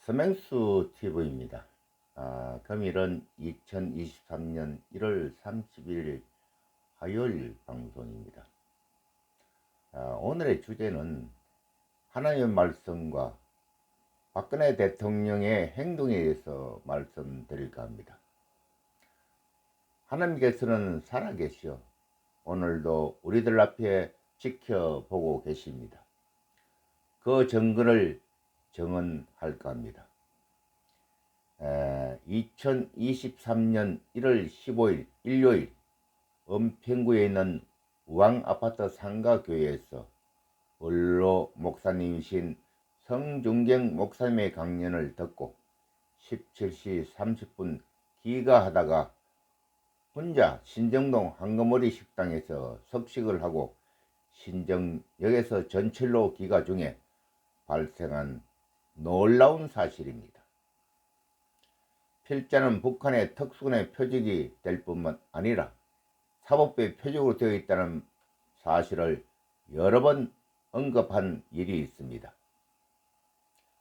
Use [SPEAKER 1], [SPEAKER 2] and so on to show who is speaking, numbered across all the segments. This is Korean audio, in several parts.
[SPEAKER 1] 서맹수 TV입니다. 금일은 2023년 1월 30일 화요일 방송입니다. 오늘의 주제는 하나님의 말씀과 박근혜 대통령의 행동에 대해서 말씀드릴까 합니다. 하나님께서는 살아계시어 오늘도 우리들 앞에 지켜보고 계십니다. 그 정근을 정언할까 합니다. 2023년 1월 15일 일요일 은평구에 있는 우왕아파트 상가교회에서 원로 목사님이신 성중경 목사님의 강연을 듣고 17시 30분 기가하다가 혼자 신정동 황금오리 식당에서 석식을 하고 신정역에서 전철로 기가 중에 발생한 놀라운 사실입니다. 필자는 북한의 특수군의 표적이 될 뿐만 아니라 사법부의 표적으로 되어 있다는 사실을 여러 번 언급한 일이 있습니다.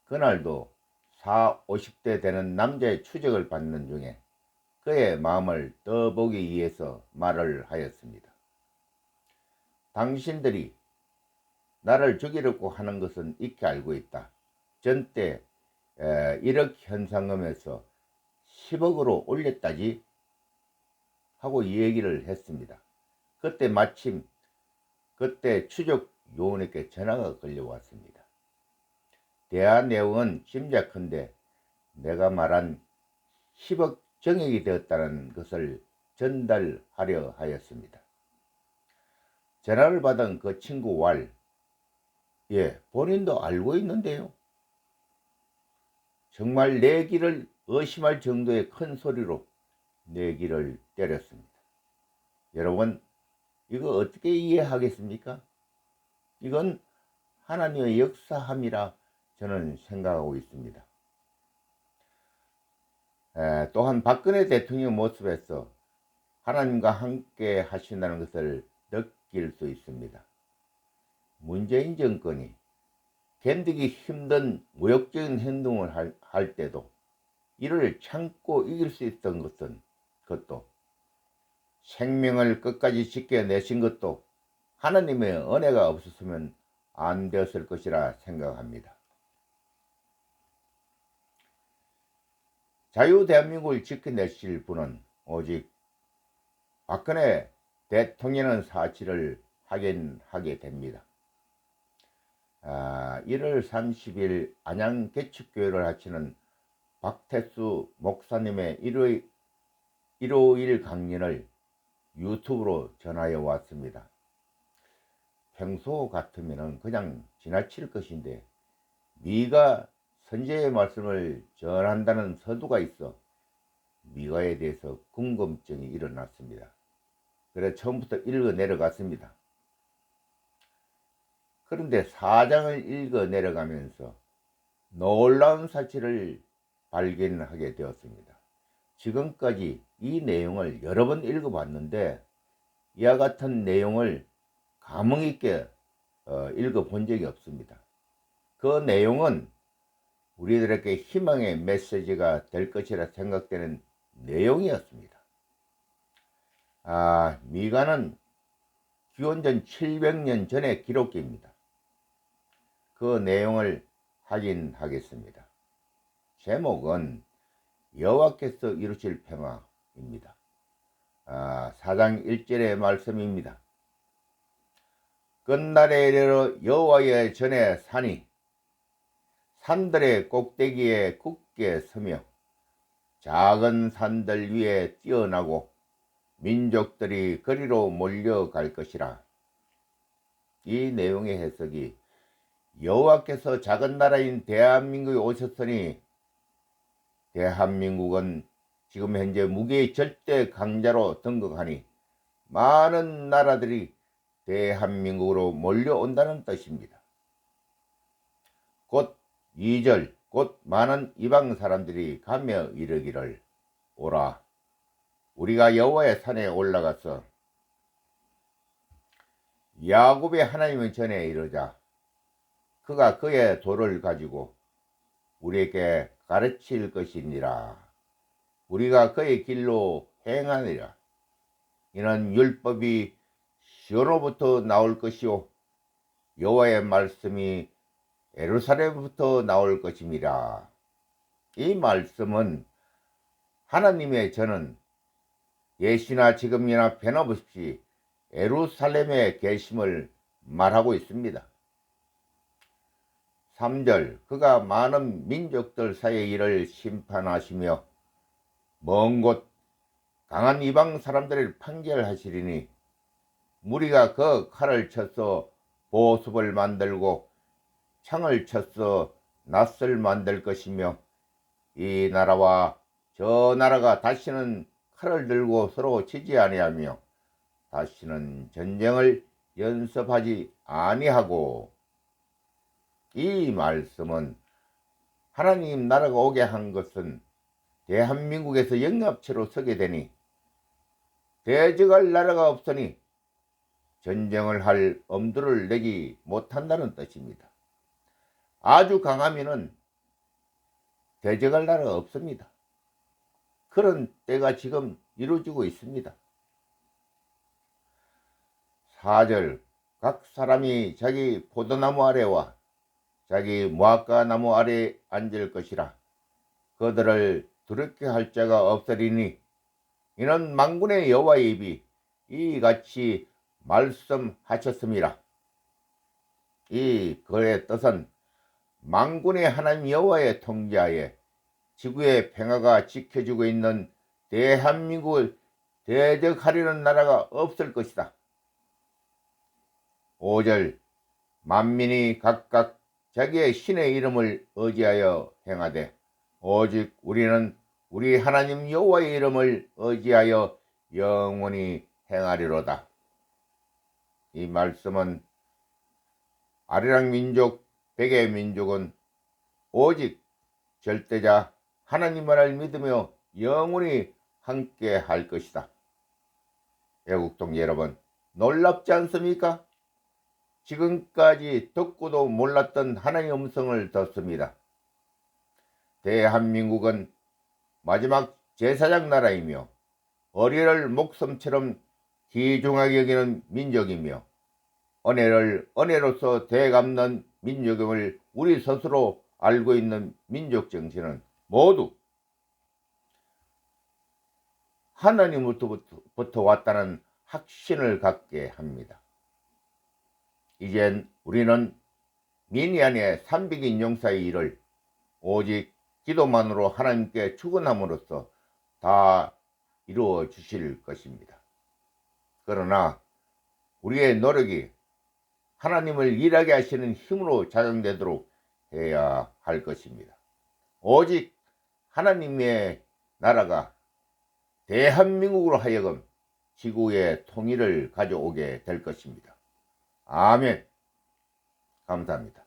[SPEAKER 1] 그날도 50대 되는 남자의 추적을 받는 중에 그의 마음을 떠보기 위해서 말을 하였습니다. 당신들이 나를 죽이려고 하는 것은 익히 알고 있다. 전때 1억 현상금에서 10억으로 올렸다지 하고 이 얘기를 했습니다. 그때 마침 그때 추적 요원에게 전화가 걸려왔습니다. 대화 내용은 짐작컨대 내가 말한 10억 정액이 되었다는 것을 전달하려 하였습니다. 전화를 받은 그 친구 왈, 본인도 알고 있는데요. 정말 내 귀를 의심할 정도의 큰 소리로 내 귀를 때렸습니다. 여러분, 이거 어떻게 이해하겠습니까? 이건 하나님의 역사함이라 저는 생각하고 있습니다. 또한 박근혜 대통령 모습에서 하나님과 함께 하신다는 것을 느낄 수 있습니다. 문재인 정권이 견디기 힘든 모욕적인 행동을 할 때도 이를 참고 이길 수 있던 것도 생명을 끝까지 지켜내신 것도 하나님의 은혜가 없었으면 안 되었을 것이라 생각합니다. 자유대한민국을 지켜내실 분은 오직 박근혜 대통령의 사실을 확인하게 됩니다. 1월 30일 안양개척교회를 하시는 박태수 목사님의 일요일 강연을 유튜브로 전하여 왔습니다. 평소 같으면 그냥 지나칠 것인데 미가 선제의 말씀을 전한다는 서두가 있어 미가에 대해서 궁금증이 일어났습니다. 그래서 처음부터 읽어 내려갔습니다. 그런데 4장을 읽어 내려가면서 놀라운 사실을 발견하게 되었습니다. 지금까지 이 내용을 여러 번 읽어봤는데 이와 같은 내용을 감흥 있게 읽어본 적이 없습니다. 그 내용은 우리들에게 희망의 메시지가 될 것이라 생각되는 내용이었습니다. 미가는 기원전 700년 전의 기록기입니다. 그 내용을 확인하겠습니다. 제목은 여호와께서 이루실 평화입니다. 4장 1절의 말씀입니다. 끝날에 이르러 여호와의 전에 산들의 꼭대기에 굳게 서며 작은 산들 위에 뛰어나고 민족들이 그리로 몰려갈 것이라. 이 내용의 해석이 여호와께서 작은 나라인 대한민국에 오셨으니 대한민국은 지금 현재 무기의 절대 강자로 등극하니 많은 나라들이 대한민국으로 몰려온다는 뜻입니다. 곧 2절 곧 많은 이방 사람들이 가며 이르기를 오라 우리가 여호와의 산에 올라가서 야곱의 하나님의 전에 이르자 그가 그의 돌을 가지고 우리에게 가르칠 것이니라. 우리가 그의 길로 행하니라. 이는 율법이 시온으로부터 나올 것이요 여호와의 말씀이 예루살렘부터 나올 것임이라. 이 말씀은 하나님의 전은 예시나 지금이나 변함없이 예루살렘에 계심을 말하고 있습니다. 3절 그가 많은 민족들 사이의 일을 심판하시며 먼 곳 강한 이방 사람들을 판결하시리니 무리가 그 칼을 쳐서 보습을 만들고 창을 쳐서 낫을 만들 것이며 이 나라와 저 나라가 다시는 칼을 들고 서로 치지 아니하며 다시는 전쟁을 연습하지 아니하고. 이 말씀은 하나님 나라가 오게 한 것은 대한민국에서 영합체로 서게 되니 대적할 나라가 없으니 전쟁을 할 엄두를 내지 못한다는 뜻입니다. 아주 강하면은 대적할 나라가 없습니다. 그런 때가 지금 이루어지고 있습니다. 4절 각 사람이 자기 포도나무 아래와 자기 무화과 나무 아래에 앉을 것이라. 그들을 두렵게 할 자가 없으리니 이는 만군의 여호와의 입이 이같이 말씀하셨음이라. 이 글의 뜻은 만군의 하나님 여호와의 통제하에 지구의 평화가 지켜지고 있는 대한민국을 대적하려는 나라가 없을 것이다. 5절 만민이 각각 자기의 신의 이름을 의지하여 행하되 오직 우리는 우리 하나님 여호와의 이름을 의지하여 영원히 행하리로다. 이 말씀은 아리랑 민족, 백의 민족은 오직 절대자 하나님만을 믿으며 영원히 함께 할 것이다. 애국동 여러분, 놀랍지 않습니까? 지금까지 듣고도 몰랐던 하나님의 음성을 듣습니다. 대한민국은 마지막 제사장 나라이며 어리를 목숨처럼 귀중하게 여기는 민족이며 은혜를 은혜로서 되갚는 민족임을 우리 스스로 알고 있는 민족 정신은 모두 하나님으로부터 왔다는 확신을 갖게 합니다. 이젠 우리는 미니안의 300인용사의 일을 오직 기도만으로 하나님께 축원함으로써 다 이루어 주실 것입니다. 그러나 우리의 노력이 하나님을 일하게 하시는 힘으로 작용되도록 해야 할 것입니다. 오직 하나님의 나라가 대한민국으로 하여금 지구의 통일을 가져오게 될 것입니다. 아멘. 감사합니다.